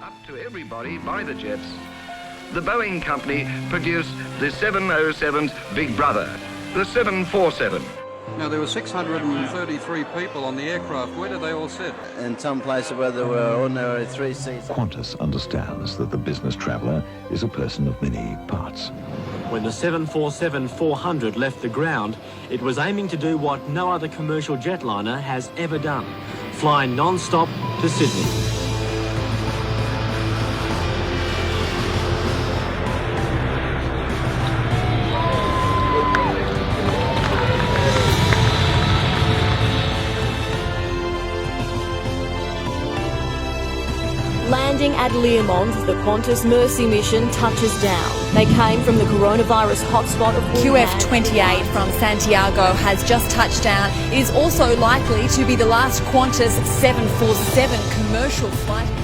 Up to everybody by the jets, the Boeing company produced the 707's big brother, the 747. Now, there were 633 people on the aircraft. Where did they all sit? In some places where there were ordinary 3 seats. Qantas understands that the business traveller is a person of many parts. When the 747-400 left the ground, it was aiming to do what no other commercial jetliner has ever done, fly non-stop to Sydney. Landing at Learmont, the Qantas Mercy mission touches down. They came from the coronavirus hotspot of QF28 from Santiago has just touched down. It is also likely to be the last Qantas 747 commercial flight.